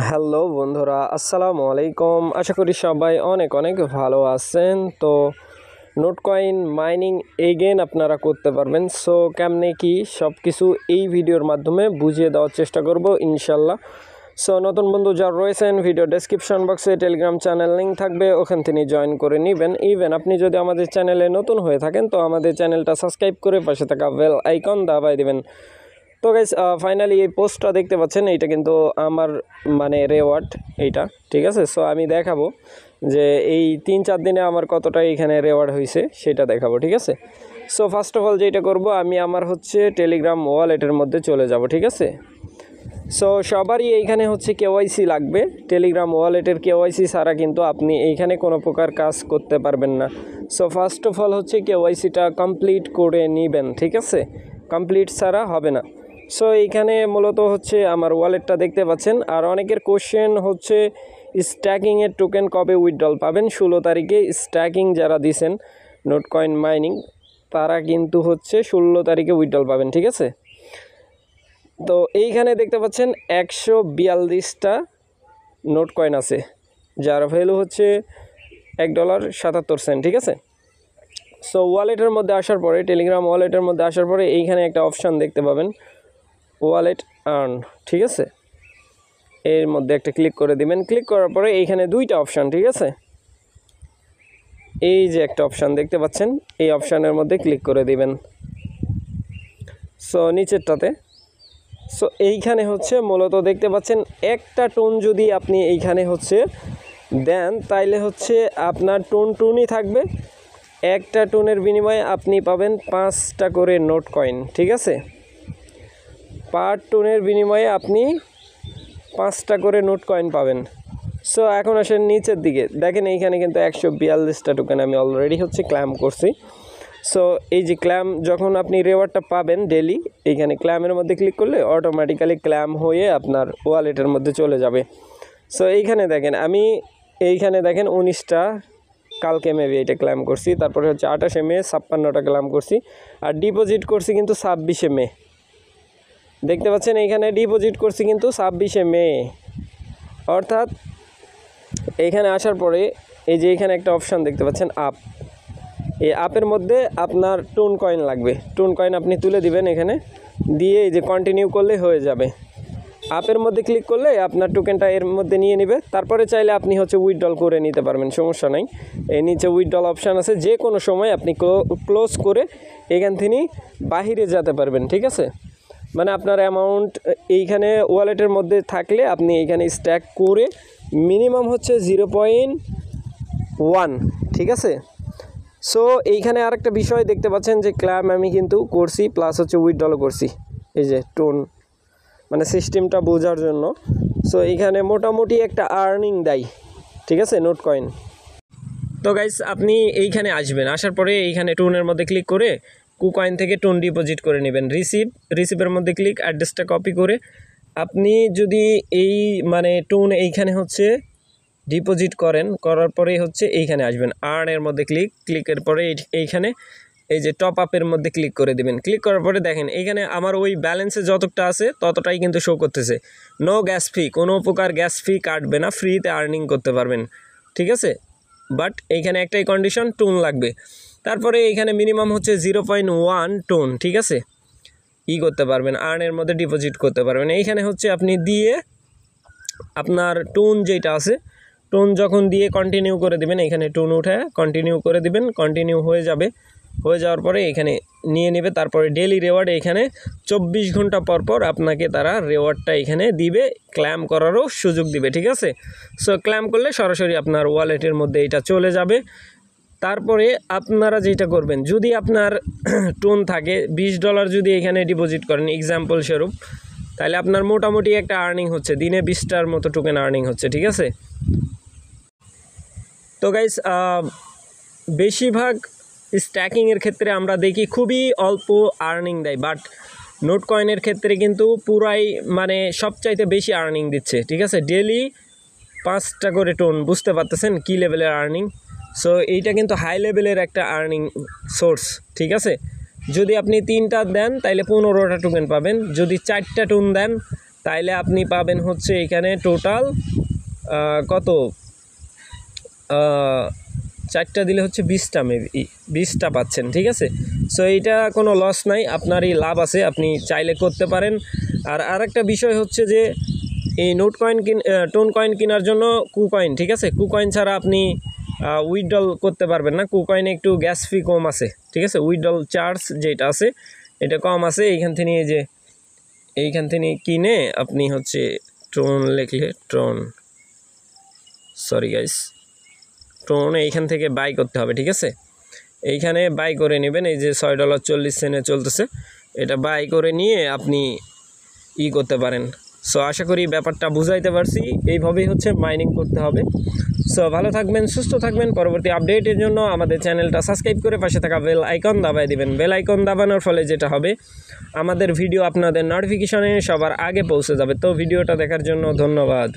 Hello বন্ধুরা, আসসালামু আলাইকুম। আশা করি সবাই অনেক অনেক ভালো আছেন। তো নোটকয়েন মাইনিং এগেন আপনারা করতে পারবেন। সো কেমনে কি সব কিছু এই ভিডিওর মাধ্যমে বুঝিয়ে দেওয়ার চেষ্টা করব ইনশাল্লাহ। সো নতুন বন্ধু যারা রয়েছেন, ভিডিও ডেসক্রিপশন বক্সে টেলিগ্রাম চ্যানেল লিঙ্ক থাকবে, ওখান থেকে জয়েন করে নেবেন। ইভেন আপনি যদি আমাদের চ্যানেলে নতুন হয়ে থাকেন তো আমাদের চ্যানেলটা সাবস্ক্রাইব করে পাশে থাকা বেল আইকন দাবাই দেবেন। তো গাইস ফাইনালি এই পোস্টটা দেখতে পাচ্ছেন, এইটা কিন্তু আমার রেওয়ার্ড এইটা, ঠিক আছে। সো আমি দেখাবো যে এই 3-4 দিনে আমার কতটা এখানে রেওয়ার্ড হয়েছে সেটা দেখাবো, ঠিক আছে। সো ফার্স্ট অফ অল যেটা করব, আমি আমার টেলিগ্রাম ওয়ালেটের মধ্যে চলে যাব, ঠিক আছে। সো সবারই এইখানে কেওয়াইসি লাগবে। টেলিগ্রাম ওয়ালেটের কেওয়াইসি ছাড়া কিন্তু আপনি এইখানে কোনো প্রকার কাজ করতে পারবেন না। সো ফার্স্ট অফ অল কেওয়াইসিটা কমপ্লিট করে নেবেন, ঠিক আছে। কমপ্লিট ছাড়া হবে না। সো এইখানে মূলত আমার ওয়ালেটটা দেখতে পাচ্ছেন। আর অনেকের কোশ্চেন স্ট্যাকিংয়ের টোকেন কবে উইথড্রল পাবেন। 16 তারিখে স্ট্যাকিং যারা দিছেন নোটকয়েন মাইনিং, তারা কিন্তু 16 তারিখে উইথড্রল পাবেন, ঠিক আছে। তো এইখানে দেখতে পাচ্ছেন 142টা নোট কয়েন আছে, যার ভ্যালু $1.77, ঠিক আছে। সো ওয়ালেটের মধ্যে আসার পরে, টেলিগ্রাম ওয়ালেটের মধ্যে আসার পরে এইখানে একটা অপশান দেখতে পাবেন, ওয়ালেট আর্ন, ঠিক আছে। এর মধ্যে একটা ক্লিক করে দিবেন। ক্লিক করার পরে এইখানে দুইটা অপশান, ঠিক আছে। এই যে একটা অপশান দেখতে পাচ্ছেন, এই অপশানের মধ্যে ক্লিক করে দিবেন। সো নিচেরটাতে, সো এইখানে মূলত দেখতে পাচ্ছেন একটা টোন যদি আপনি এইখানে দেন, তাইলে আপনার টোনই থাকবে। একটা টোনের বিনিময়ে আপনি পাবেন 5টা করে নোট কয়েন, ঠিক আছে। পার টোনের বিনিময়ে আপনি 5টা করে নোট কয়েন পাবেন। সো এখন আসেন নিচের দিকে, দেখেন এইখানে কিন্তু 142টা টোকেন আমি অলরেডি ক্লেম করছি। সো এই যে ক্ল্যাম, যখন আপনি রেওয়ার্ডটা পাবেন ডেলি, এইখানে ক্ল্যামের মধ্যে ক্লিক করলে অটোমেটিক্যালি ক্ল্যাম হয়ে আপনার ওয়ালেটের মধ্যে চলে যাবে। সো এইখানে দেখেন, আমি এইখানে দেখেন 19টা কালকে মেবি এটা ক্ল্যাম করছি। তারপরে 28শে মে 56টা ক্ল্যাম করছি। আর ডিপোজিট করছি কিন্তু 26শে মে, দেখতে পাচ্ছেন এইখানে ডিপোজিট করছি কিন্তু 26শে মে। অর্থাৎ এইখানে আসার পরে এই যে এইখানে একটা অপশান দেখতে পাচ্ছেন আপ, এই আপের মধ্যে আপনার টোন কয়েন লাগবে। টোন কয়েন আপনি তুলে দিবেন এখানে, দিয়ে এই যে কন্টিনিউ করলে হয়ে যাবে। আপের মধ্যে ক্লিক করলে আপনার টোকেনটা এর মধ্যে নিয়ে নেবে। তারপরে চাইলে আপনি উইথড্রল করে নিতে পারবেন, সমস্যা নাই। এই নিচে উইথড্রল অপশান আছে, যে কোনো সময় আপনি ক্লোজ করে এখান থেকে বাহিরে যেতে পারবেন, ঠিক আছে। মানে আপনার অ্যামাউন্ট এইখানে ওয়ালেটের মধ্যে থাকলে আপনি এইখানে স্ট্যাক করে মিনিমাম 0.1, ঠিক আছে। সো এইখানে আরেকটা বিষয় দেখতে পাচ্ছেন যে ক্ল্যাম আমি কিন্তু করছি, প্লাস উইথড্রলও করছি, এই যে টোন সিস্টেমটা বোঝার জন্য। সো এইখানে মোটামুটি একটা আর্নিং দেয়, ঠিক আছে, নোট কয়েন। তো গাইস আপনি এইখানে আসবেন, আসার পরে এইখানে টোনের মধ্যে ক্লিক করে কুকয়েন থেকে টোন ডিপোজিট করে নেবেন। রিসিভের মধ্যে ক্লিক, অ্যাড্রেসটা কপি করে আপনি যদি এই টোন এইখানে ডিপোজিট করার পরে এইখানে আসবেন, আর্নের মধ্যে ক্লিকের পরে এইখানে এই যে টপ আপের মধ্যে ক্লিক করে দেবেন। ক্লিক করার পরে দেখেন এইখানে আমার ওই ব্যালেন্সে যতটা আছে ততটাই কিন্তু শো করতেছে। নো গ্যাস ফি, কোনো প্রকার গ্যাস ফি কাটবে না, ফ্রিতে আর্নিং করতে পারবেন, ঠিক আছে। বাট এইখানে একটাই কন্ডিশন, টোন লাগবে। তারপরে এইখানে মিনিমাম 0.1 টোন, ঠিক আছে, করতে পারবেন, আর্নের মধ্যে ডিপোজিট করতে পারবেন। এইখানে আপনি দিয়ে আপনার টোন যেটা আছে, টোন যখন দিয়ে কন্টিনিউ করে দেবেন, এখানে টোন উঠে কন্টিনিউ করে দিবেন, কন্টিনিউ হয়ে যাবে। হয়ে যাওয়ার পরে এখানে নিয়ে নেবে। তারপরে ডেলি রেওয়ার্ড এখানে 24 ঘন্টা পর পর আপনাকে তারা রেওয়ার্ডটা এখানে দিবে, ক্ল্যাম করারও সুযোগ দিবে, ঠিক আছে। সো ক্ল্যাম করলে সরাসরি আপনার ওয়ালেটের মধ্যে এটা চলে যাবে। তারপরে আপনারা যেটা করবেন, যদি আপনার টোন থাকে $20 যদি এখানে ডিপোজিট করেন এক্সাম্পল স্বরূপ, তাহলে আপনার মোটামুটি একটা আর্নিং দিনে 20টার মতো টোকেন আর্নিং হচ্ছে, ঠিক আছে। তো গাইস বেশিরভাগ স্ট্যাকিংয়ের ক্ষেত্রে আমরা দেখি খুবই অল্প আর্নিং দেয়, বাট নোট কয়েনের ক্ষেত্রে কিন্তু পুরাই সবচাইতে বেশি আর্নিং দিচ্ছে, ঠিক আছে। ডেলি 5টা করে টোন, বুঝতে পারতেছেন কী লেভেলের আর্নিং। সো এইটা কিন্তু হাই লেভেলের একটা আর্নিং সোর্স, ঠিক আছে। যদি আপনি 3টা দেন তাহলে 15টা টোকেন পাবেন, যদি 4টা টোন দেন তাইলে আপনি পাবেন হচ্ছে এখানে টোটাল কত 4টা দিলে হচ্ছে 20টা মেবি 20টা পাচ্ছেন, ঠিক আছে। সো এইটা কোনো লস নাই, আপনারই লাভ আছে, আপনি চাইলে করতে পারেন। আর আরেকটা বিষয় হচ্ছে যে এই টোন কয়েন কেনার জন্য কুকয়েন, ঠিক আছে, কুকয়েন ছাড়া আপনি উইথড্রল করতে পারবেন না। কুকয়েনে একটু গ্যাস ফি কম আছে, ঠিক আছে, উইথড্রল চার্জ যেটা আছে এটা কম আছে। এইখান থেকে কিনে আপনি হচ্ছে টোন লিখলে টোন এইখান থেকে বাই করতে হবে, ঠিক আছে। এইখানে বাই করে নেবেন, এই যে $6.40 চলতেছে, এটা বাই করে নিয়ে আপনি করতে পারেন। সো আশা করি ব্যাপারটা বুঝাইতে পারছি। এইভাবেই হচ্ছে মাইনিং করতে হবে। সো ভালো থাকবেন, সুস্থ থাকবেন। পরবর্তী আপডেটের জন্য আমাদের চ্যানেলটা সাবস্ক্রাইব করে পাশে থাকা বেল আইকন দাবায় দিবেন। বেল আইকন দাবানোর ফলে যেটা হবে, আমাদের ভিডিও আপনাদের নোটিফিকেশনে সবার আগে পৌঁছে যাবে। তো ভিডিওটা দেখার জন্য ধন্যবাদ।